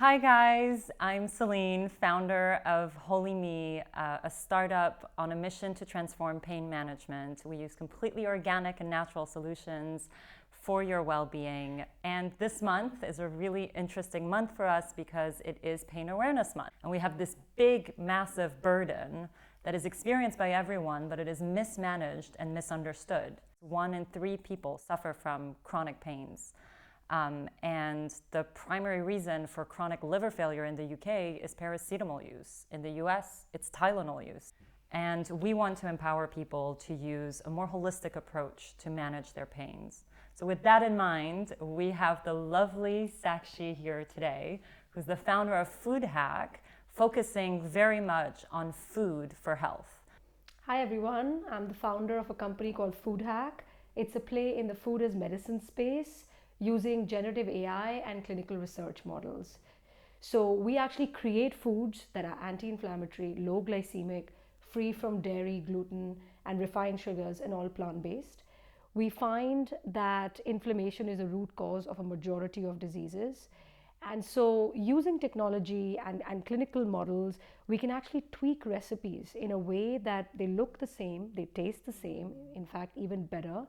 Hi guys, I'm Celine, founder of WholyMe, a startup on a mission to transform pain management. We use completely organic and natural solutions for your well-being. And this month is a really interesting month for us because it is Pain Awareness Month. And we have this big, massive burden that is experienced by everyone, but it is mismanaged and misunderstood. 1 in 3 people suffer from chronic pains. And the primary reason for chronic liver failure in the UK is paracetamol use. In the US, it's Tylenol use. And we want to empower people to use a more holistic approach to manage their pains. So with that in mind, we have the lovely Sakshi here today, who's the founder of Foodhak, focusing very much on food for health. Hi everyone, I'm the founder of a company called Foodhak. It's a play in the food as medicine space using generative AI and clinical research models. So we actually create foods that are anti-inflammatory, low glycemic, free from dairy, gluten, and refined sugars, and all plant-based. We find that inflammation is a root cause of a majority of diseases. And so using technology and clinical models, we can actually tweak recipes in a way that they look the same, they taste the same, in fact, even better,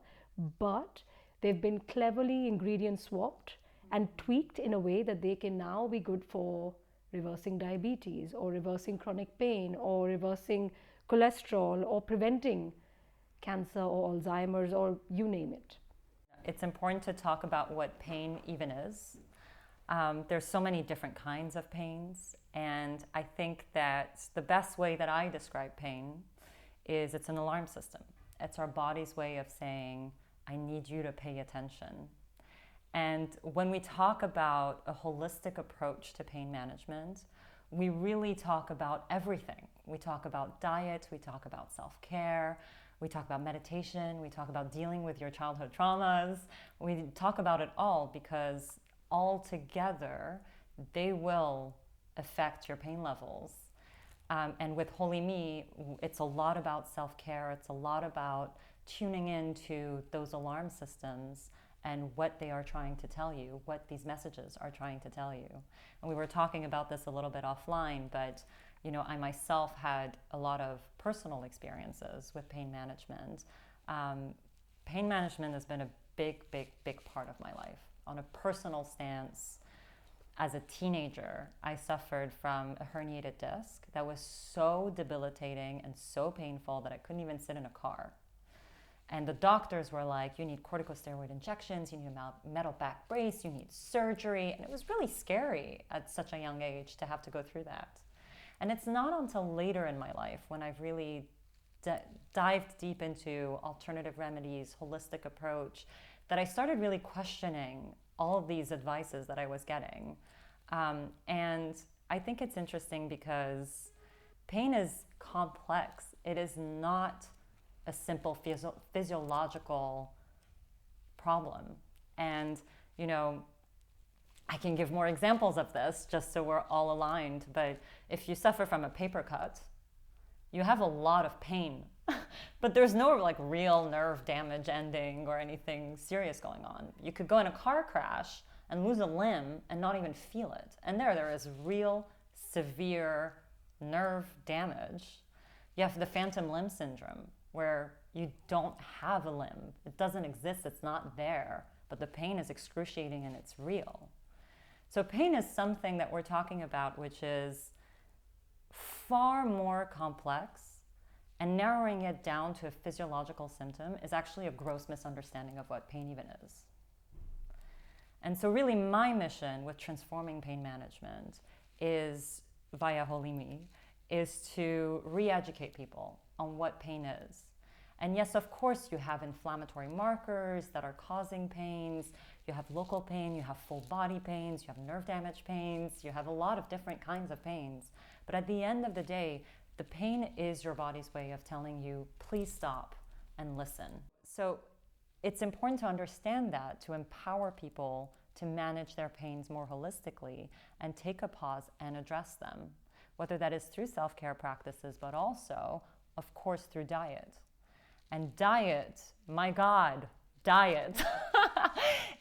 but they've been cleverly ingredient swapped and tweaked in a way that they can now be good for reversing diabetes or reversing chronic pain or reversing cholesterol or preventing cancer or Alzheimer's or you name it. It's important to talk about what pain even is. There's so many different kinds of pains, and I think that the best way that I describe pain is it's an alarm system. It's our body's way of saying, I need you to pay attention. And when we talk about a holistic approach to pain management, we really talk about everything. We talk about diet, we talk about self-care, we talk about meditation, we talk about dealing with your childhood traumas. We talk about it all because all together, they will affect your pain levels. And with WholyMe, it's a lot about self-care. It's a lot about tuning into those alarm systems and what they are trying to tell you, what these messages are trying to tell you. And we were talking about this a little bit offline, but I myself had a lot of personal experiences with pain management. Pain management has been a big, big, big part of my life. On a personal stance, as a teenager, I suffered from a herniated disc that was so debilitating and so painful that I couldn't even sit in a car. And the doctors were like, you need corticosteroid injections, you need a metal back brace, you need surgery. And it was really scary at such a young age to have to go through that. And it's not until later in my life when I've really dived deep into alternative remedies, holistic approach, that I started really questioning all of these advices that I was getting. And I think it's interesting because pain is complex. It is not a simple physiological problem. And, I can give more examples of this just so we're all aligned. But if you suffer from a paper cut, you have a lot of pain. But there's no real nerve damage ending or anything serious going on. You could go in a car crash and lose a limb and not even feel it. And there is real severe nerve damage. You have the phantom limb syndrome where you don't have a limb. It doesn't exist, it's not there, but the pain is excruciating and it's real. So pain is something that we're talking about which is far more complex, and narrowing it down to a physiological symptom is actually a gross misunderstanding of what pain even is. And so really my mission with transforming pain management is, via WholyMe, is to re-educate people on what pain is. And yes, of course, you have inflammatory markers that are causing pains. You have local pain, you have full body pains, you have nerve damage pains, you have a lot of different kinds of pains. But at the end of the day, the pain is your body's way of telling you, please stop and listen. So it's important to understand that, to empower people to manage their pains more holistically and take a pause and address them, whether that is through self-care practices, but also, of course, through diet. And diet, my God, diet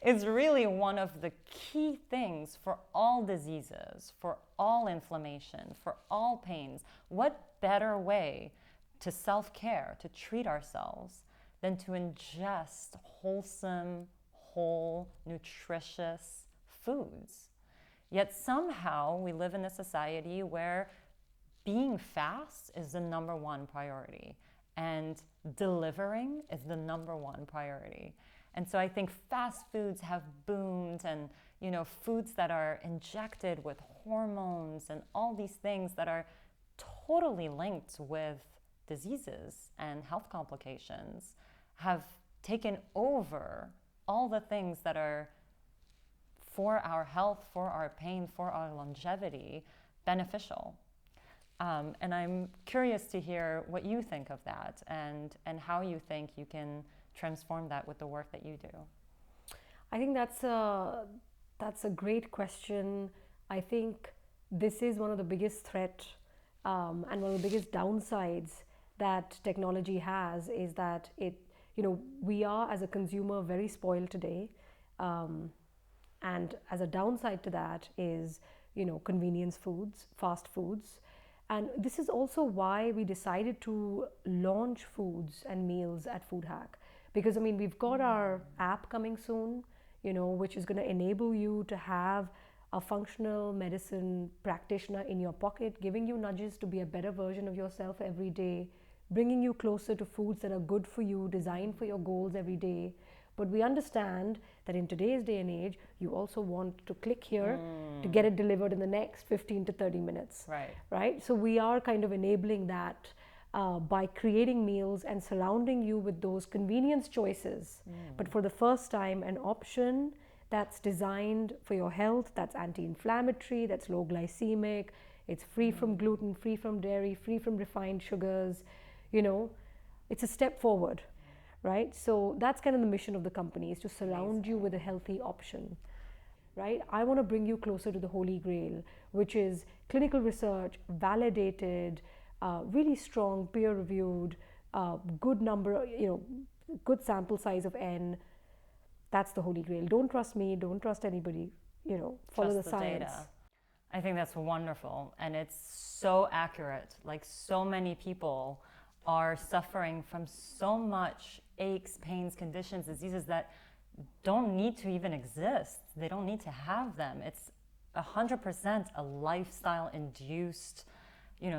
is really one of the key things for all diseases, for all inflammation, for all pains. What better way to self-care, to treat ourselves, than to ingest wholesome, whole, nutritious foods? Yet somehow we live in a society where being fast is the number one priority and delivering is the number one priority. And so I think fast foods have boomed, and foods that are injected with hormones and all these things that are totally linked with diseases and health complications have taken over all the things that are for our health, for our pain, for our longevity beneficial. And I'm curious to hear what you think of that, and how you think you can transform that with the work that you do. I think that's a great question. I think this is one of the biggest threat and one of the biggest downsides that technology has, is that we are as a consumer very spoiled today, and as a downside to that is convenience foods, fast foods. And this is also why we decided to launch foods and meals at Foodhak. Because we've got our app coming soon, which is going to enable you to have a functional medicine practitioner in your pocket, giving you nudges to be a better version of yourself every day, bringing you closer to foods that are good for you, designed for your goals every day. But we understand that in today's day and age, you also want to click here to get it delivered in the next 15 to 30 minutes. Right? So we are kind of enabling that by creating meals and surrounding you with those convenience choices. But for the first time, an option that's designed for your health, that's anti-inflammatory, that's low glycemic, it's free from gluten, free from dairy, free from refined sugars. It's a step forward. Right? So that's kind of the mission of the company, is to surround you with a healthy option. Right? I want to bring you closer to the holy grail, which is clinical research, validated, really strong, peer-reviewed, good number, good sample size of N. That's the holy grail. Don't trust me, don't trust anybody, follow the science. Data. I think that's wonderful, and it's so accurate. Like, so many people are suffering from so much aches, pains, conditions, diseases that don't need to even exist. They don't need to have them. It's 100% a lifestyle-induced,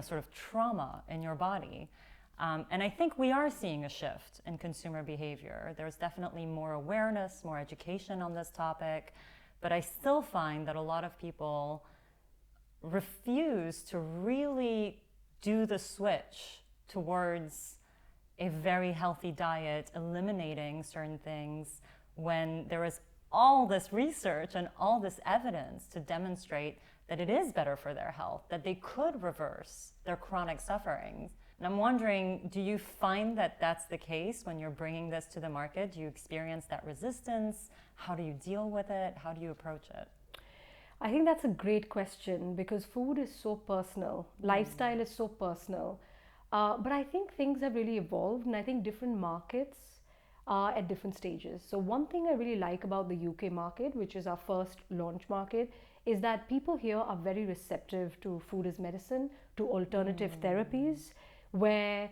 sort of trauma in your body. And I think we are seeing a shift in consumer behavior. There's definitely more awareness, more education on this topic, but I still find that a lot of people refuse to really do the switch towards a very healthy diet, eliminating certain things, when there is all this research and all this evidence to demonstrate that it is better for their health, that they could reverse their chronic sufferings. And I'm wondering, do you find that that's the case when you're bringing this to the market? Do you experience that resistance? How do you deal with it? How do you approach it? I think that's a great question, because food is so personal. Lifestyle is so personal. But I think things have really evolved, and I think different markets are at different stages. So one thing I really like about the UK market, which is our first launch market, is that people here are very receptive to food as medicine, to alternative therapies, where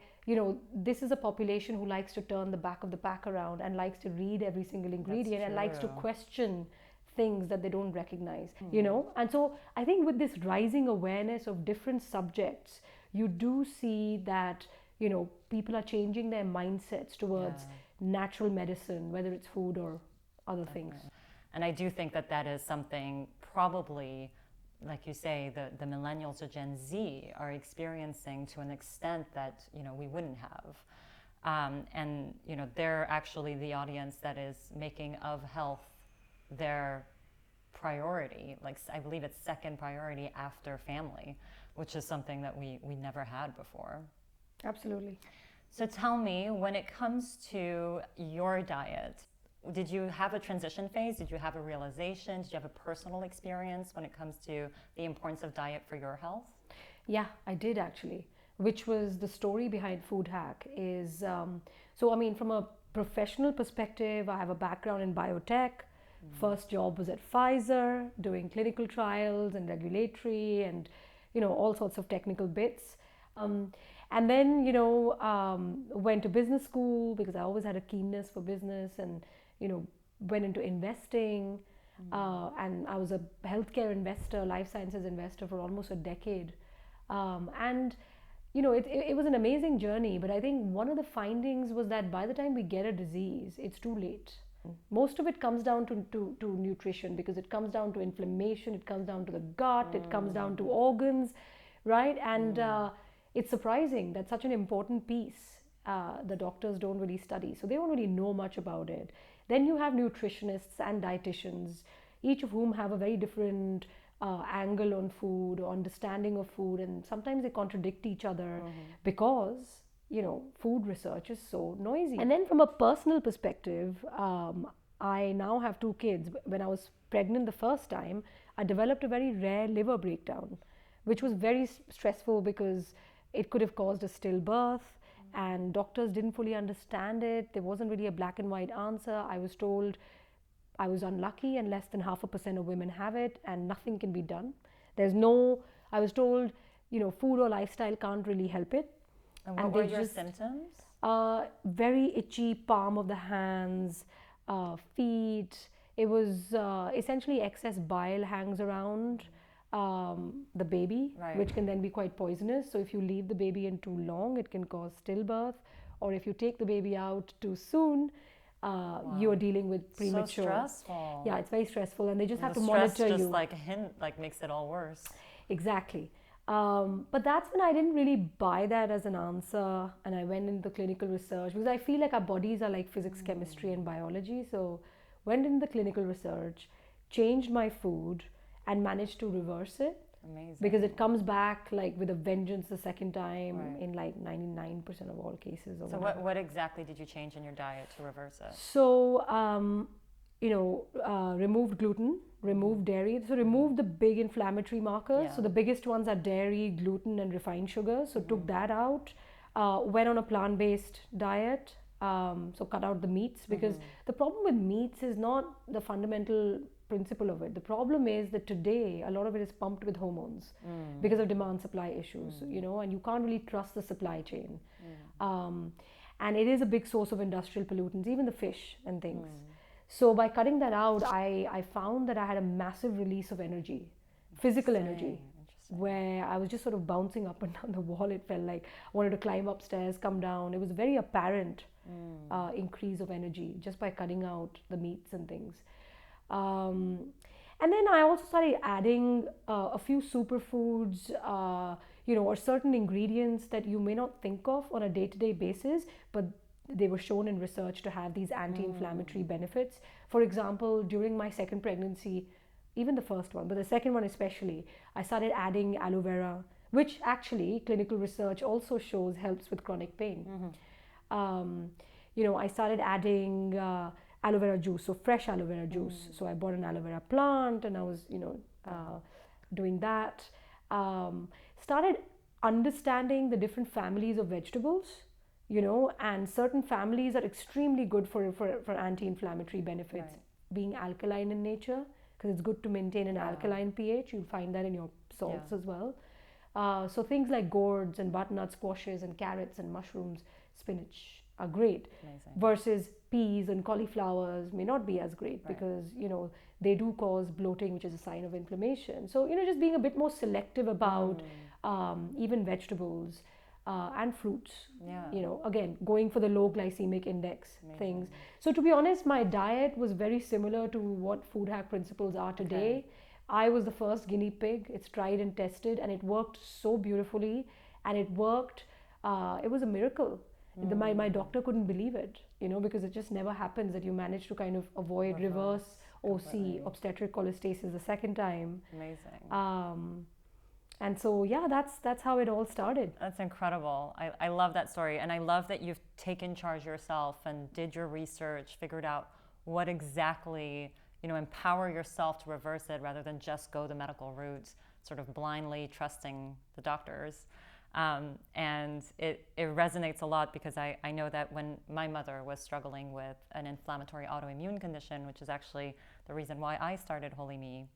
this is a population who likes to turn the back of the pack around and likes to read every single ingredient and likes to question things that they don't recognize. And so I think with this rising awareness of different subjects, you do see that people are changing their mindsets towards natural medicine, whether it's food or other things. And I do think that that is something probably, like you say, the millennials or Gen Z are experiencing to an extent that we wouldn't have. And they're actually the audience that is making of health their priority. Like, I believe it's second priority after family, which is something that we never had before. Absolutely. So tell me, when it comes to your diet, did you have a transition phase? Did you have a realization? Did you have a personal experience when it comes to the importance of diet for your health? Yeah, I did actually, which was the story behind Foodhak. So from a professional perspective, I have a background in biotech. First job was at Pfizer, doing clinical trials and regulatory and, all sorts of technical bits. And then, went to business school because I always had a keenness for business and, went into investing. And I was a healthcare investor, life sciences investor for almost a decade. And it was an amazing journey, but I think one of the findings was that by the time we get a disease, it's too late. Most of it comes down to nutrition, because it comes down to inflammation, it comes down to the gut, it comes down to organs, right? And it's surprising that such an important piece the doctors don't really study. So they don't really know much about it. Then you have nutritionists and dietitians, each of whom have a very different angle on food or understanding of food, and sometimes they contradict each other because food research is so noisy. And then from a personal perspective, I now have 2 kids. When I was pregnant the first time, I developed a very rare liver breakdown, which was very stressful because it could have caused a stillbirth, and doctors didn't fully understand it. There wasn't really a black and white answer. I was told I was unlucky and less than 0.5% of women have it and nothing can be done. I was told, food or lifestyle can't really help it. And what were your symptoms? Very itchy palm of the hands, feet. It was essentially excess bile hangs around the baby, Right. which can then be quite poisonous. So if you leave the baby in too long, it can cause stillbirth. Or if you take the baby out too soon, you are dealing with premature. So stressful. Yeah, it's very stressful, and they just have to stress monitor just you. Makes it all worse. Exactly. But that's when I didn't really buy that as an answer, and I went into clinical research because I feel like our bodies are like physics, chemistry, and biology. So went into the clinical research, changed my food, and managed to reverse it. Amazing. Because it comes back like with a vengeance the second time, Right. in like 99% of all cases. So what exactly did you change in your diet to reverse it? So, removed gluten, removed dairy. So removed the big inflammatory markers. Yeah. So the biggest ones are dairy, gluten, and refined sugar. So took that out. Went on a plant-based diet. So cut out the meats, because the problem with meats is not the fundamental principle of it. The problem is that today a lot of it is pumped with hormones because of demand supply issues, and you can't really trust the supply chain. And it is a big source of industrial pollutants, even the fish and things. So by cutting that out, I found that I had a massive release of energy, physical energy, where I was just sort of bouncing up and down the wall. It felt like I wanted to climb upstairs, come down. It was very apparent increase of energy just by cutting out the meats and things. And then I also started adding a few superfoods, or certain ingredients that you may not think of on a day-to-day basis, but they were shown in research to have these anti-inflammatory benefits. For example, during my second pregnancy, even the first one, but the second one especially, I started adding aloe vera, which actually clinical research also shows helps with chronic pain. I started adding aloe vera juice, so fresh aloe vera juice. So I bought an aloe vera plant and I was, doing that. Started understanding the different families of vegetables, and certain families are extremely good for anti-inflammatory benefits, being alkaline in nature, because it's good to maintain an alkaline pH. You'll find that in your salts as well. So things like gourds and butternut squashes and carrots and mushrooms, spinach are great. Amazing. Versus peas and cauliflowers may not be as great because they do cause bloating, which is a sign of inflammation. So just being a bit more selective about even vegetables and fruits. Again, going for the low glycemic index things. So to be honest, my diet was very similar to what Foodhak principles are today. I was the first guinea pig. It's tried and tested, and it worked so beautifully, and it worked. It was a miracle. My doctor couldn't believe it, because it just never happens that you manage to kind of avoid reverse OC, obstetric cholestasis, the second time. Amazing. And so, that's how it all started. That's incredible. I love that story. And I love that you've taken charge yourself and did your research, figured out what exactly, empower yourself to reverse it rather than just go the medical route, sort of blindly trusting the doctors. And it resonates a lot because I know that when my mother was struggling with an inflammatory autoimmune condition, which is actually the reason why I started WholyMe.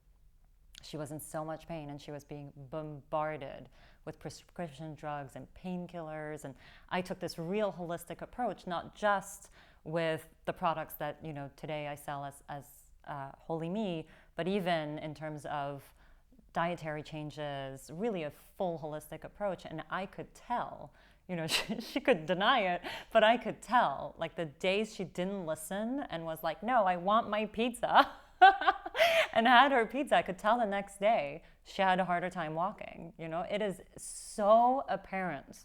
She was in so much pain and she was being bombarded with prescription drugs and painkillers. And I took this real holistic approach, not just with the products that, you know, today I sell as WholyMe, but even in terms of dietary changes, really a full holistic approach. And I could tell, you know, she could deny it, but I could tell, like the days she didn't listen and was like, no, I want my pizza, and had her pizza, I could tell the next day she had a harder time walking. You know, it is so apparent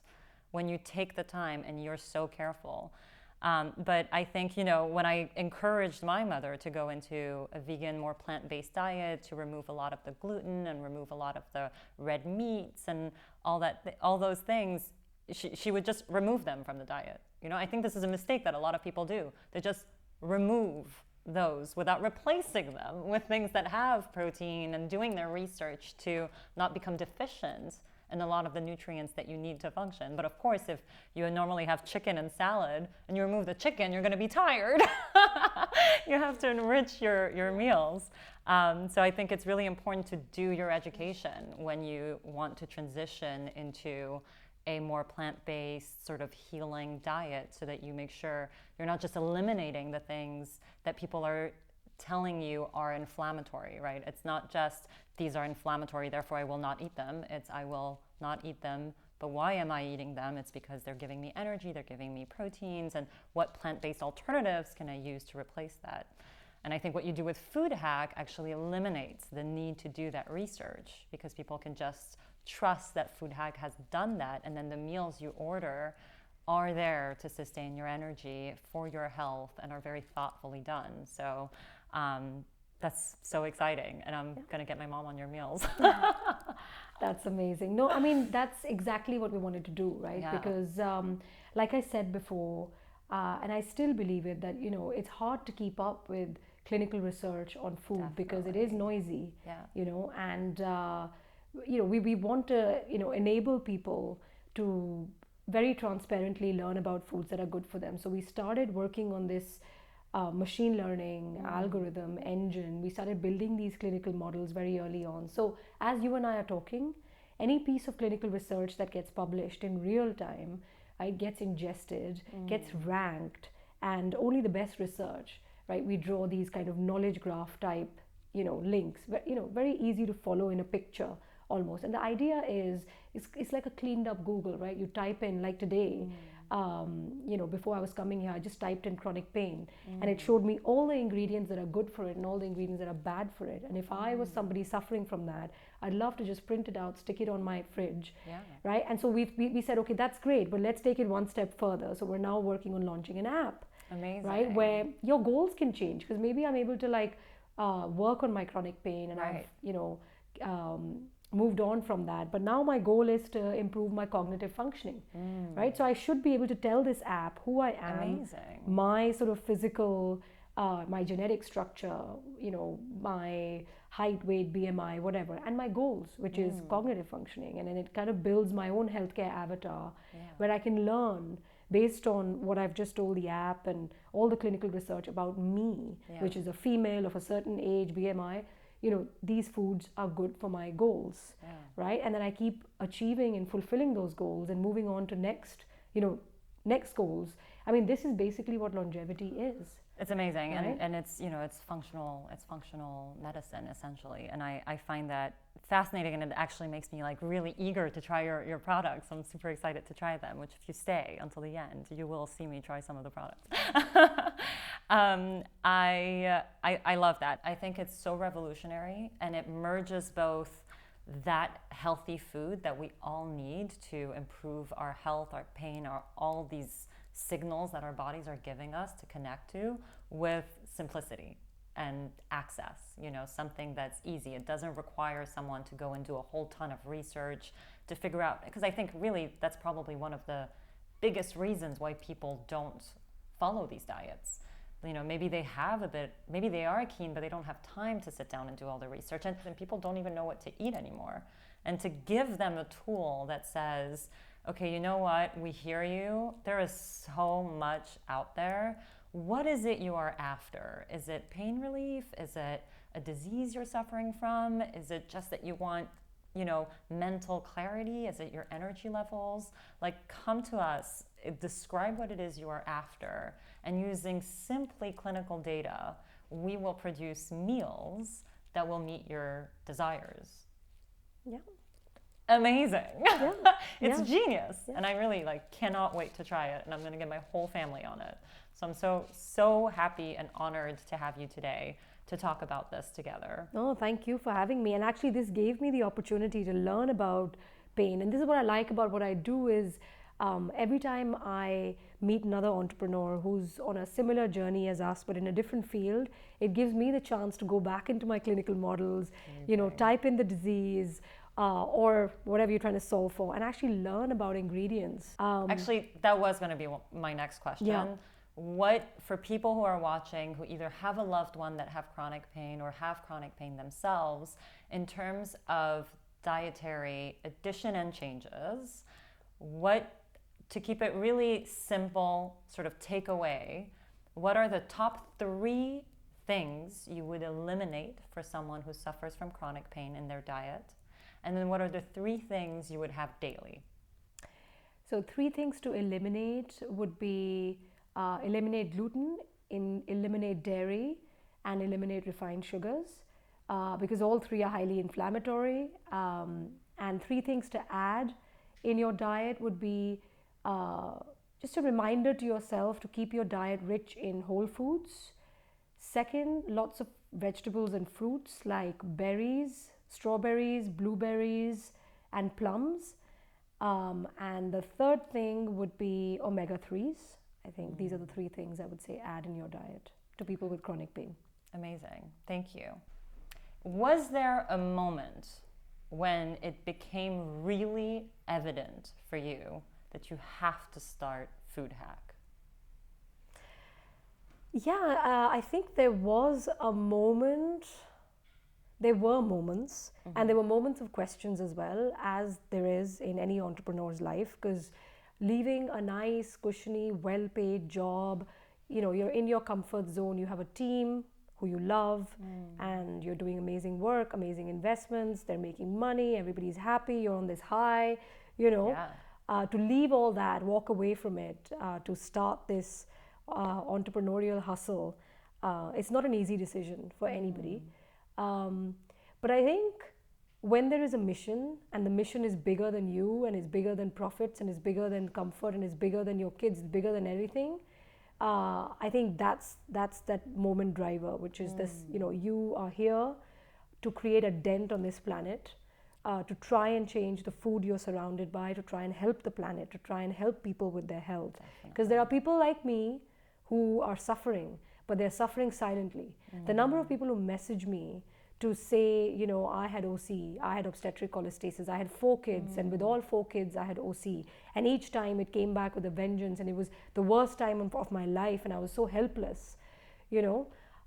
when you take the time and you're so careful. But I think, you know, when I encouraged my mother to go into a vegan, more plant-based diet, to remove a lot of the gluten and remove a lot of the red meats and all those things, she would just remove them from the diet. You know, I think this is a mistake that a lot of people do. They just remove those without replacing them with things that have protein and doing their research to not become deficient in a lot of the nutrients that you need to function. But of course, if you normally have chicken and salad and you remove the chicken, you're going to be tired. You have to enrich your meals. So I think it's really important to do your education when you want to transition into a more plant-based sort of healing diet, so that you make sure you're not just eliminating the things that people are telling you are inflammatory, right? It's not just these are inflammatory, therefore I will not eat them. It's I will not eat them, but why am I eating them? It's because they're giving me energy, they're giving me proteins, and what plant-based alternatives can I use to replace that? And I think what you do with Foodhak actually eliminates the need to do that research, because people can just trust that Foodhak has done that, and then the meals you order are there to sustain your energy for your health and are very thoughtfully done. So that's so exciting, and I'm going to get my mom on your meals. That's amazing. No, I mean, that's exactly what we wanted to do, right? Yeah. Because like I said before, and I still believe it, that, you know, it's hard to keep up with clinical research on food. Definitely. Because it is noisy, you know, and you know, we want to, you know, enable people to very transparently learn about foods that are good for them. So we started working on this machine learning algorithm engine. We started building these clinical models very early on. So as you and I are talking, any piece of clinical research that gets published in real time, right, gets ingested, gets ranked, and only the best research, right, we draw these kind of knowledge graph type, you know, links, you know, very easy to follow in a picture almost. And the idea is, it's like a cleaned up Google, right? You type in, like today, you know, before I was coming here, I just typed in chronic pain, and it showed me all the ingredients that are good for it and all the ingredients that are bad for it. And if I was somebody suffering from that, I'd love to just print it out, stick it on my fridge, right? And so we said, okay, that's great, but let's take it one step further. So we're now working on launching an app. Amazing. Right, where your goals can change, because maybe I'm able to like work on my chronic pain, and I've, you know, moved on from that, but now my goal is to improve my cognitive functioning, right? So I should be able to tell this app who I am, my sort of physical, my genetic structure, you know, my height, weight, BMI, whatever, and my goals, which is cognitive functioning. And then it kind of builds my own healthcare avatar, where I can learn based on what I've just told the app and all the clinical research about me, which is a female of a certain age, BMI. You know, these foods are good for my goals, right? And then I keep achieving and fulfilling those goals and moving on to next, you know, next goals. I mean, this is basically what longevity is. It's amazing, right? and it's, you know, it's functional medicine essentially, and I find that fascinating, and it actually makes me like really eager to try your products. I'm super excited to try them, which if you stay until the end, you will see me try some of the products. I love that. I think it's so revolutionary, and it merges both that healthy food that we all need to improve our health, our pain, all these signals that our bodies are giving us to connect to, with simplicity and access, you know, something that's easy. It doesn't require someone to go and do a whole ton of research to figure out, because I think really that's probably one of the biggest reasons why people don't follow these diets. You know, maybe they are keen, but they don't have time to sit down and do all the research, and people don't even know what to eat anymore. And to give them a tool that says, okay, you know what, we hear you, there is so much out there. what is it you are after? Is it pain relief? Is it a disease you're suffering from? Is it just that you want, mental clarity? Is it your energy levels? Like, come to us, describe what it is you are after, and using simply clinical data, we will produce meals that will meet your desires. Yeah. Amazing. Yeah. It's Yeah. genius. Yeah. And I really cannot wait to try it, and I'm going to get my whole family on it. So I'm so happy and honored to have you today to talk about this together. Oh, thank you for having me. And actually, this gave me the opportunity to learn about pain. And this is what I like about what I do is every time I meet another entrepreneur who's on a similar journey as us, but in a different field, it gives me the chance to go back into my clinical models, type in the disease, or whatever you're trying to solve for, and actually learn about ingredients. Actually, that was going to be my next question. Yeah. What, for people who are watching who either have a loved one that have chronic pain or have chronic pain themselves, in terms of dietary addition and changes, to keep it really simple, sort of takeaway, what are the top 3 things you would eliminate for someone who suffers from chronic pain in their diet? And then what are the 3 things you would have daily? So 3 things to eliminate would be eliminate gluten, eliminate dairy, and eliminate refined sugars, because all 3 are highly inflammatory. And 3 things to add in your diet would be just a reminder to yourself to keep your diet rich in whole foods. Second, lots of vegetables and fruits like berries, strawberries, blueberries, and plums. And the third thing would be omega-3s. I think these are the 3 things I would say add in your diet to people with chronic pain. Amazing. Thank you. Was there a moment when it became really evident for you that you have to start Foodhak? Yeah, I think there was a moment. There were moments, and there were moments of questions as well, as there is in any entrepreneur's life, because leaving a nice, cushiony, well-paid job, you're in your comfort zone, you have a team who you love, and you're doing amazing work, amazing investments, they're making money, everybody's happy, you're on this high, to leave all that, walk away from it, to start this entrepreneurial hustle, it's not an easy decision for anybody. But I think when there is a mission, and the mission is bigger than you, and is bigger than profits, and is bigger than comfort, and is bigger than your kids, bigger than everything, I think that's that moment driver, which is this, you are here to create a dent on this planet, to try and change the food you're surrounded by, to try and help the planet, to try and help people with their health. Because there are people like me who are suffering, but they're suffering silently. The number of people who message me to say, I had OC, I had obstetric cholestasis, I had 4 kids, and with all 4 kids, I had OC. And each time it came back with a vengeance, and it was the worst time of my life, and I was so helpless,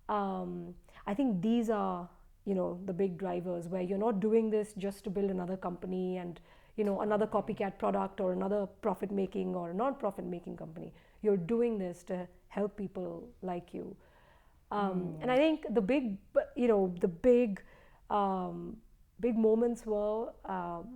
I think these are, the big drivers, where you're not doing this just to build another company and, another copycat product or another profit-making or non-profit-making company. You're doing this to help people like you. And I think the big moments were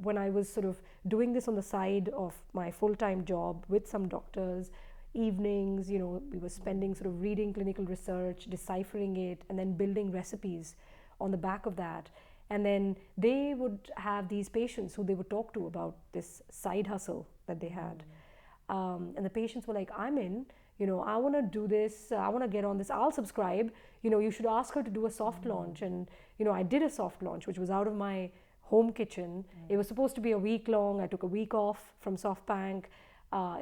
when I was sort of doing this on the side of my full-time job with some doctors. Evenings, we were spending sort of reading clinical research, deciphering it, and then building recipes on the back of that. And then they would have these patients who they would talk to about this side hustle that they had. And the patients were like, I'm in. I want to do this, I want to get on this, I'll subscribe, you should ask her to do a soft launch. And, I did a soft launch, which was out of my home kitchen. It was supposed to be a week long. I took a week off from SoftBank.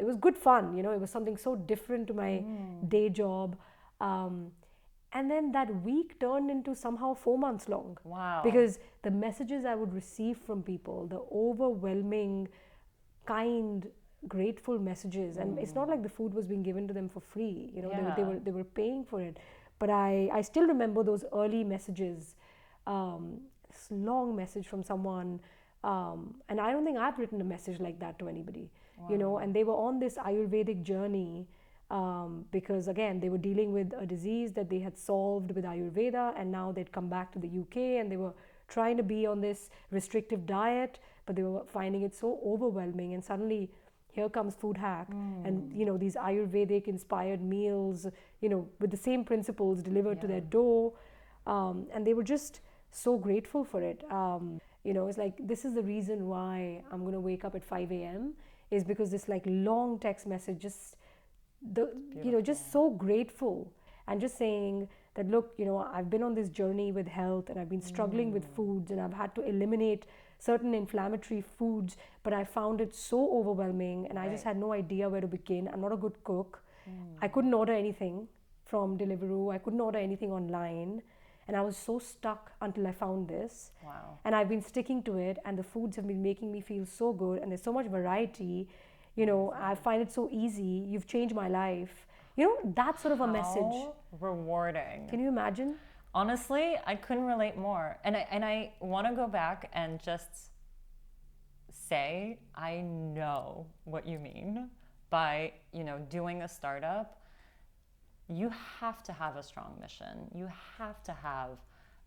It was good fun, it was something so different to my day job. And then that week turned into somehow 4 months long. Wow. Because the messages I would receive from people, the overwhelming, kind, grateful messages, and it's not like the food was being given to them for free, they were paying for it. But I still remember those early messages, this long message from someone, and I don't think I've written a message like that to anybody. And they were on this Ayurvedic journey, because again, they were dealing with a disease that they had solved with Ayurveda, and now they'd come back to the UK and they were trying to be on this restrictive diet, but they were finding it so overwhelming. And suddenly, here comes Foodhak, and these Ayurvedic inspired meals, with the same principles delivered to their door, and they were just so grateful for it. It's like, this is the reason why I'm going to wake up at 5 a.m. is because this like long text message just just so grateful, and just saying that, look, I've been on this journey with health, and I've been struggling with foods, and I've had to eliminate certain inflammatory foods, but I found it so overwhelming, and I just had no idea where to begin. I'm not a good cook. I couldn't order anything from Deliveroo. I couldn't order anything online, and I was so stuck until I found this. Wow. And I've been sticking to it, and the foods have been making me feel so good, and there's so much variety. I find it so easy. You've changed my life. That sort of a message. How rewarding. Can you imagine? Honestly, I couldn't relate more. And I want to go back and just say, I know what you mean by, doing a startup. You have to have a strong mission. You have to have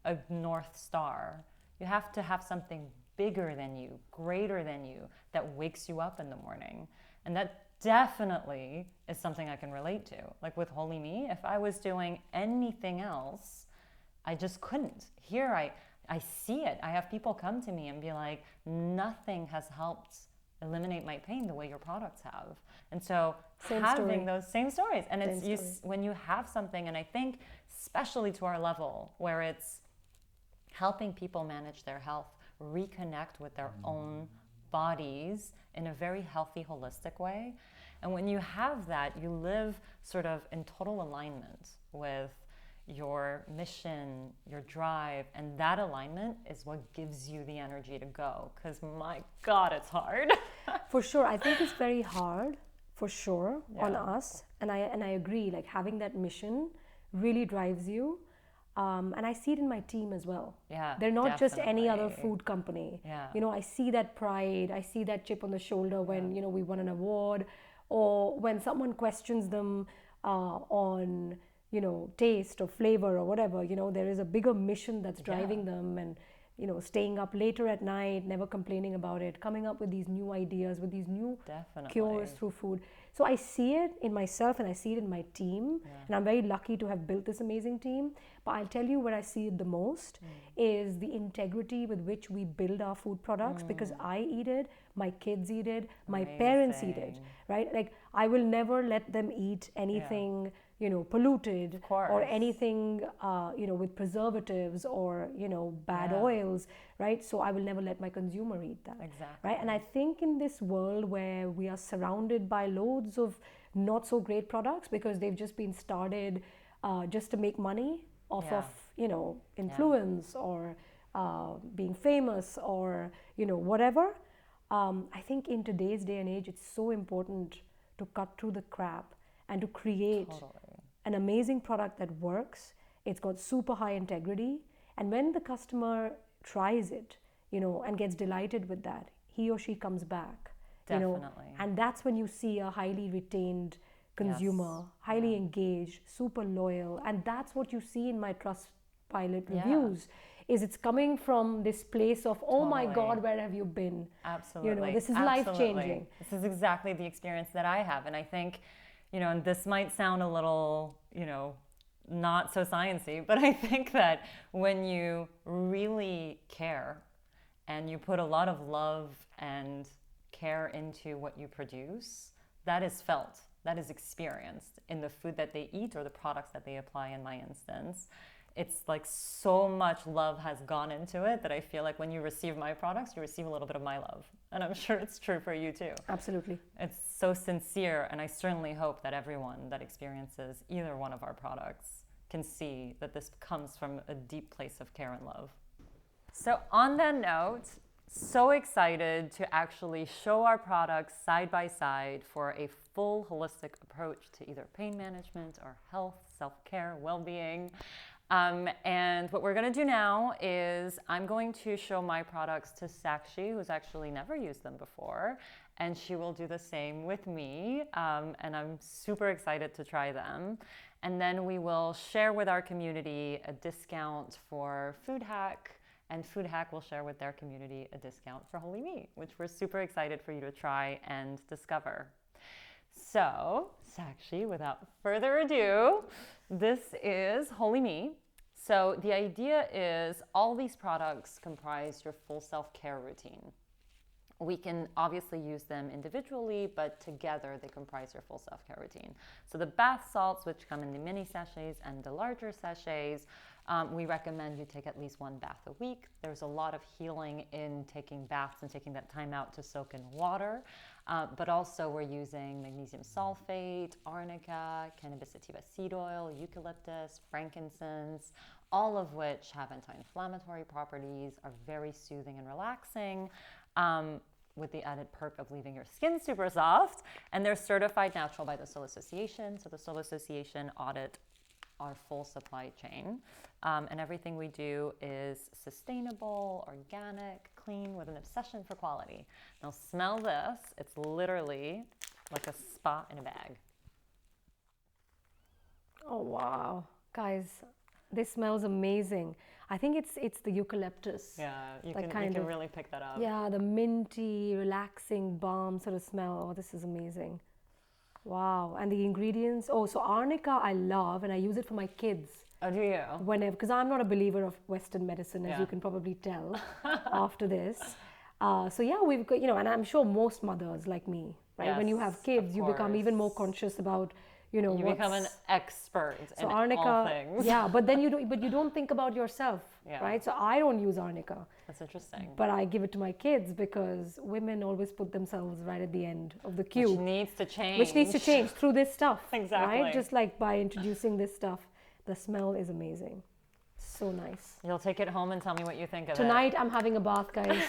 a North Star. You have to have something bigger than you, greater than you, that wakes you up in the morning. And that definitely is something I can relate to. Like with WholyMe, if I was doing anything else, I just couldn't. Here, I see it. I have people come to me and be like, nothing has helped eliminate my pain the way your products have. And so having those same stories, and it's when you have something, and I think especially to our level where it's helping people manage their health, reconnect with their own bodies in a very healthy, holistic way. And when you have that, you live sort of in total alignment with your mission, your drive, and that alignment is what gives you the energy to go. Because my God, it's hard. For sure. I think it's very hard, for sure, on us. And I agree, like having that mission really drives you. And I see it in my team as well. Yeah, they're not just any other food company. Yeah. I see that pride. I see that chip on the shoulder when we won an award, or when someone questions them on taste or flavor or whatever. There is a bigger mission that's driving them, and staying up later at night, never complaining about it, coming up with these new ideas, with these new cures through food. So I see it in myself, and I see it in my team, and I'm very lucky to have built this amazing team. But I'll tell you where I see it the most is the integrity with which we build our food products, because I eat it, my kids eat it, my parents eat it, right? Like, I will never let them eat anything polluted or anything with preservatives or bad oils, right? So I will never let my consumer eat that. Exactly. Right? And I think in this world where we are surrounded by loads of not so great products because they've just been started just to make money off of influence or being famous or whatever, I think in today's day and age it's so important to cut through the crap and to create an amazing product that works. It's got super high integrity, and when the customer tries it, and gets delighted with that, he or she comes back. Definitely. And that's when you see a highly retained consumer, highly engaged, super loyal, and that's what you see in my Trustpilot reviews. Is it's coming from this place of, oh my God, where have you been? Absolutely. This is life-changing. This is exactly the experience that I have. And I think, and this might sound a little, not so sciencey, but I think that when you really care and you put a lot of love and care into what you produce, that is felt, that is experienced in the food that they eat or the products that they apply in my instance. It's like so much love has gone into it that I feel like when you receive my products, you receive a little bit of my love. And I'm sure it's true for you too. Absolutely. It's so sincere, and I certainly hope that everyone that experiences either one of our products can see that this comes from a deep place of care and love. So on that note, so excited to actually show our products side by side for a full holistic approach to either pain management or health, self-care, well-being. And what we're going to do now is I'm going to show my products to Sakshi, who's actually never used them before, and she will do the same with me. And I'm super excited to try them. And then we will share with our community a discount for Foodhak, and Foodhak will share with their community a discount for WholyMe, which we're super excited for you to try and discover. So, Sakshi, without further ado, this is WholyMe. So the idea is all these products comprise your full self-care routine. We can obviously use them individually, but together they comprise your full self-care routine. So the bath salts, which come in the mini sachets and the larger sachets, we recommend you take at least one bath a week. There's a lot of healing in taking baths and taking that time out to soak in water. But also we're using magnesium sulfate, arnica, cannabis sativa seed oil, eucalyptus, frankincense, all of which have anti-inflammatory properties, are very soothing and relaxing, with the added perk of leaving your skin super soft. And they're certified natural by the Soul Association. So the Soul Association audit our full supply chain. And everything we do is sustainable, organic, clean, with an obsession for quality. Now smell this. It's literally like a spa in a bag. Oh, wow. Guys, this smells amazing. I think it's the eucalyptus. Yeah, you Like can really pick that up. Yeah, the minty, relaxing balm sort of smell. Oh, this is amazing. Wow. And the ingredients. Oh, so arnica I love, and I use it for my kids. Oh, do you? Whenever, because I'm not a believer of Western medicine, as Yeah. you can probably tell after this. So yeah, we've got, and I'm sure most mothers like me, right? When you have Yes, kids, of you become even more course. conscious about, You become an expert in all things. yeah, but then you don't think about yourself, Yeah. right? So I don't use arnica, That's interesting. but I give it to my kids because women always put themselves right at the end of the queue, Which needs to change. which needs to change through this stuff, Exactly. right? Just like by introducing this stuff, the smell is amazing, so nice. You'll take it home and tell me what you think of Tonight I'm having a bath, guys.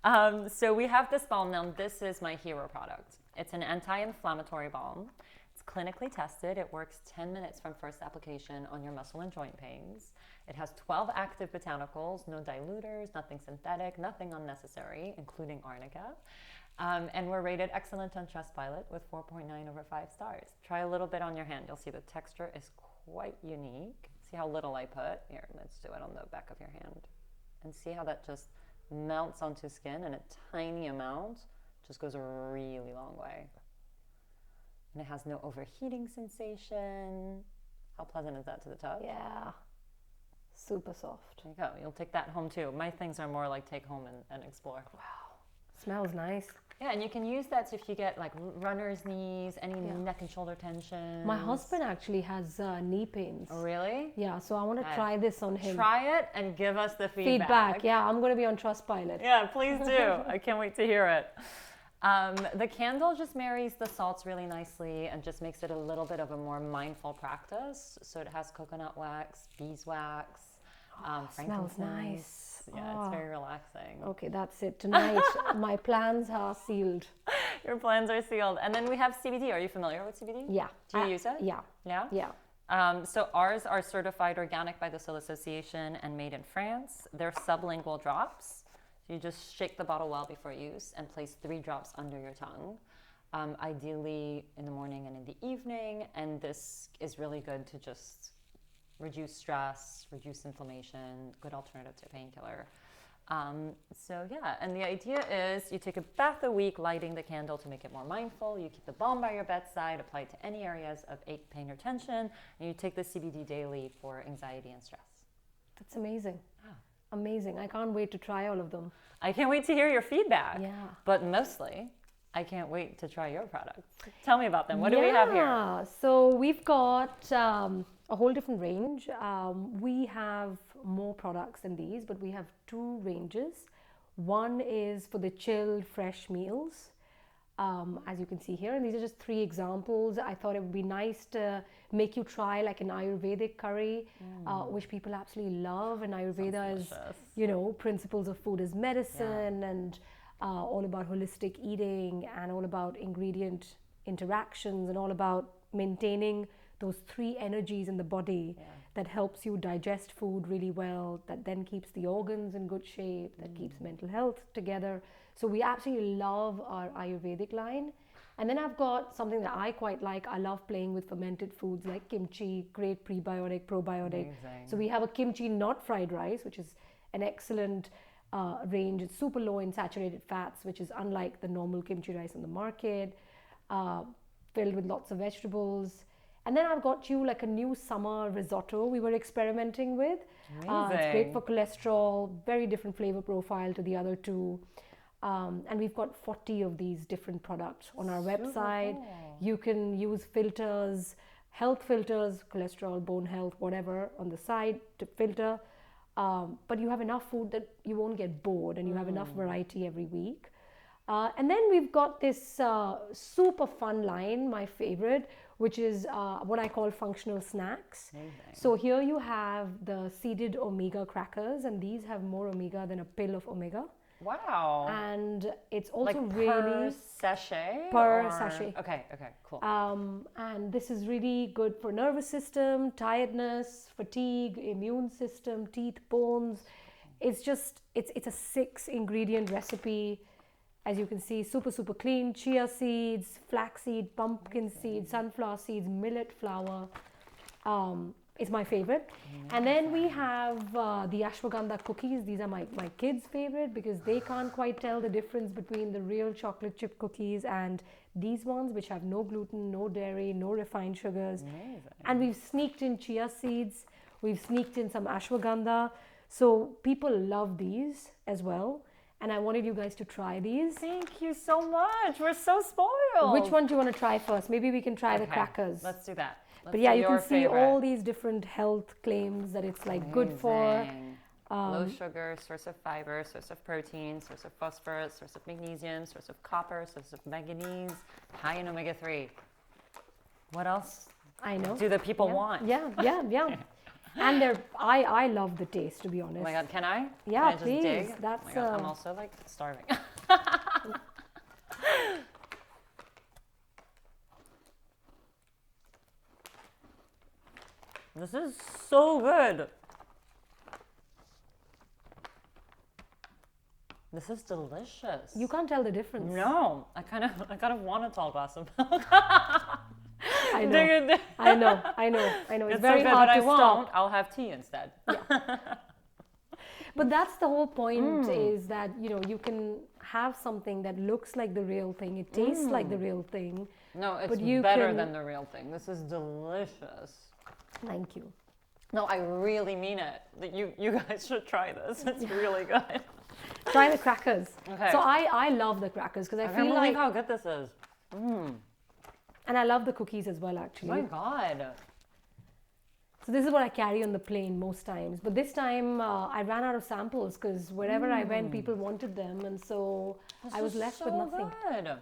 it. So we have this balm now. This is my hero product. It's an anti-inflammatory balm. It's clinically tested. It works 10 minutes from first application on your muscle and joint pains. It has 12 active botanicals, no diluters, nothing synthetic, nothing unnecessary, including arnica. And we're rated excellent on Trustpilot with 4.9 over 5 stars. Try a little bit on your hand. You'll see the texture is quite unique. See how little I put? Here, let's do it on the back of your hand. And see how that just melts onto skin, and a tiny amount just goes a really long way. And it has no overheating sensation. How pleasant is that to the touch? Yeah, super soft. There you go. You'll take that home too. My things are more like take home and explore. Smells nice. Yeah, and you can use that if you get like runner's knees, any neck and shoulder tension. My husband actually has knee pains. Oh, really? Yeah, so I want to try this on him. Try it and give us the Feedback. Yeah, I'm going to be on Trustpilot. Yeah, please do. I can't wait to hear it. The candle just marries the salts really nicely and just makes it a little bit of a more mindful practice. So it has coconut wax, beeswax, Smells frankincense. nice. Yeah, it's very relaxing. Okay, that's it. Tonight, my plans are sealed. Your plans are sealed. And then we have CBD. Are you familiar with CBD? Yeah. Do you use it? Yeah. Yeah? Yeah. So ours are certified organic by the Soul Association and made in France. They're sublingual drops. So you just shake the bottle well before use and place 3 drops under your tongue, ideally in the morning and in the evening. And this is really good to just reduce stress, reduce inflammation, good alternative to painkiller. So yeah, and the idea is you take a bath a week, lighting the candle to make it more mindful. You keep the balm by your bedside, apply it to any areas of ache, pain, or tension, and you take the CBD daily for anxiety and stress. That's amazing. Amazing. I can't wait to try all of them. I can't wait to hear your feedback. Yeah. But mostly, I can't wait to try your products. Tell me about them. What do we have here? Yeah, so we've got a whole different range. We have more products than these, but we have 2 ranges. One is for the chilled, fresh meals, as you can see here. And these are just 3 examples. I thought it would be nice to make you try like an Ayurvedic curry, which people absolutely love. And Ayurveda is, principles of food as medicine, and all about holistic eating, and all about ingredient interactions, and all about maintaining those 3 energies in the body that helps you digest food really well, that then keeps the organs in good shape, that keeps mental health together. So we absolutely love our Ayurvedic line. And then I've got something that I quite like. I love playing with fermented foods like kimchi, great prebiotic, probiotic. Amazing. So we have a kimchi not fried rice, which is an excellent range. It's super low in saturated fats, which is unlike the normal kimchi rice on the market, filled with lots of vegetables. And then I've got you like a new summer risotto we were experimenting with. It's great for cholesterol, very different flavor profile to the other two. And we've got 40 of these different products on our website. Cool. You can use filters, health filters, cholesterol, bone health, whatever on the side to filter. But you have enough food that you won't get bored, and you have enough variety every week. And then we've got this super fun line, my favorite, which is what I call functional snacks. Amazing. So here you have the seeded omega crackers, and these have more omega than a pill of omega. Wow. And it's also Like really per sachet? per or- sachet. Okay, cool. And this is really good for nervous system, tiredness, fatigue, immune system, teeth, bones. It's just it's a 6-ingredient recipe. As you can see, super clean. Chia seeds, flaxseed, pumpkin seeds, sunflower seeds, millet flour. It's my favorite. And then we have the ashwagandha cookies. These are my kids' favorite because they can't quite tell the difference between the real chocolate chip cookies and these ones, which have no gluten, no dairy, no refined sugars. Amazing. And we've sneaked in chia seeds. We've sneaked in some ashwagandha. So people love these as well. And I wanted you guys to try these. Thank you so much. We're so spoiled. Which one do you want to try first? Maybe we can try the Okay, crackers. Let's do that. But yeah, do you your can see favorite. all these different health claims that it's like good for. Amazing. Low sugar, source of fiber, source of protein, source of phosphorus, source of magnesium, source of copper, source of manganese, high in omega-3. What else I know. do the people want? Yeah. And I love the taste, to be honest. Oh my God, can I? Yeah, Can I just please. dig? That's, oh my God, I'm also like starving. This is so good. This is delicious. You can't tell the difference. No, I kind of want a tall glass of milk. I know. Dig it. I know. It's very so good, hard but to I won't. stop. I'll have tea instead. But that's the whole point is that, you can have something that looks like the real thing. It tastes like the real thing. No, it's But you better can- than the real thing. This is delicious. Thank you. No, I really mean it. You guys should try this. It's really good. Try the crackers. Okay. So I love the crackers because I I feel can't believe like, how good this is. and I love the cookies as well, Oh actually. my God. So this is what I carry on the plane most times. But this time I ran out of samples because wherever I went, people wanted them. And so I was This is left so with nothing. Good.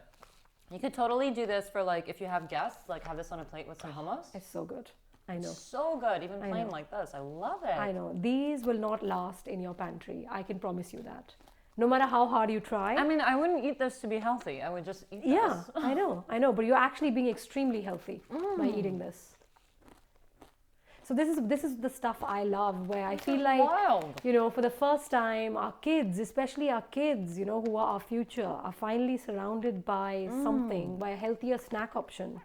You could totally do this for like if you have guests, like have this on a plate with some hummus. It's so good. I know. So good, even I plain know. like this. I love it. I know. These will not last in your pantry. I can promise you that. No matter how hard you try. I mean, I wouldn't eat this to be healthy. I would just eat this. Yeah, I know. But you're actually being extremely healthy by eating this. So this is the stuff I love, where I feel like, Wild. for the first time, our kids, especially our kids, who are our future, are finally surrounded by something, by a healthier snack option,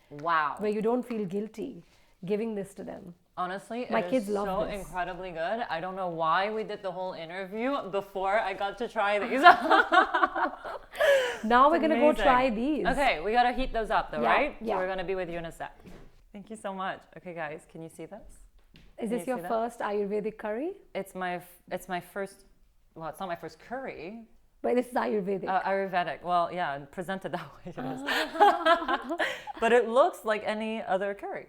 Wow. where you don't feel guilty giving this to them. Honestly, My it kids is love so this. incredibly good. I don't know why we did the whole interview before I got to try these. Now we're going to go Amazing. try these. Okay, we gotta heat those up though, Yeah, right? yeah. So we're gonna be with you in a sec. Thank you so much. Okay, guys, can you see this? Is Can this you your see that? first Ayurvedic curry? It's my first. Well, it's not my first curry. But this is Ayurvedic. Ayurvedic. Well, yeah, presented that way it is. But it looks like any other curry.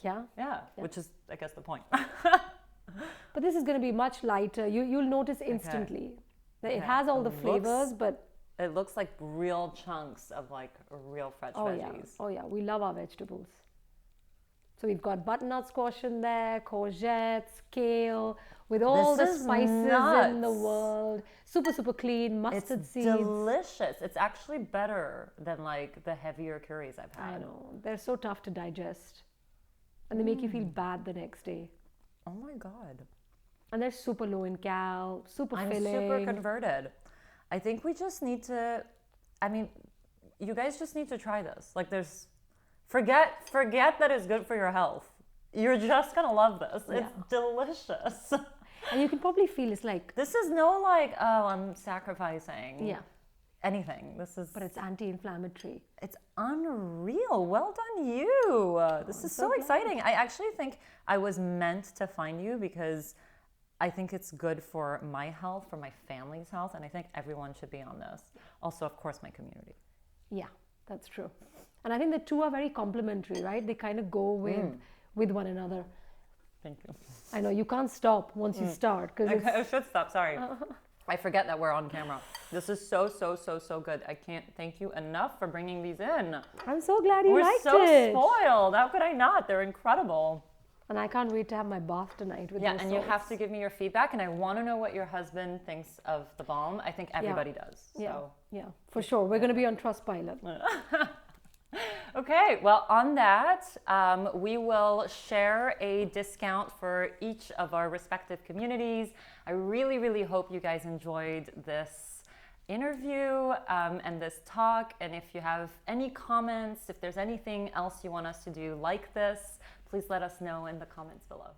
Yeah. Yeah, which is, I guess, the point. But this is going to be much lighter. You'll notice instantly that it Okay. has all the It flavors, looks- but It looks like real chunks of like real fresh veggies. oh yeah, we love our vegetables. So we've got butternut squash in there, courgettes, kale, with all This the is spices in the nuts. world. Super clean, mustard It's seeds. delicious. It's actually better than like the heavier curries I've had. I know. They're so tough to digest. And they make you feel bad the next day. Oh my God. And they're super low in cal, super I'm filling. super converted. I think we just need to, I mean, you guys just need to try this. Like there's, forget that it's good for your health. You're just gonna love this. It's delicious. And you can probably feel it's like, This is no like, oh, I'm sacrificing yeah, anything. This is, but it's anti-inflammatory. it's unreal. Well done, you. This is so exciting. I actually think I was meant to find you because I think it's good for my health, for my family's health, and I think everyone should be on this. Also, of course, my community. Yeah, that's true. And I think the two are very complementary, right? They kind of go with one another. Thank you. I know you can't stop once you start because I should stop. Sorry. I forget that we're on camera. This is so good. I can't thank you enough for bringing these in. I'm so glad you liked it. We're so spoiled. How could I not? They're incredible. And I can't wait to have my bath tonight with and you have to give me your feedback, and I want to know what your husband thinks of the balm. I think everybody does. So. Yeah, for sure. We're going to be on Trustpilot. Okay, well, on that, we will share a discount for each of our respective communities. I really hope you guys enjoyed this interview and this talk. And if you have any comments, if there's anything else you want us to do like this, please let us know in the comments below.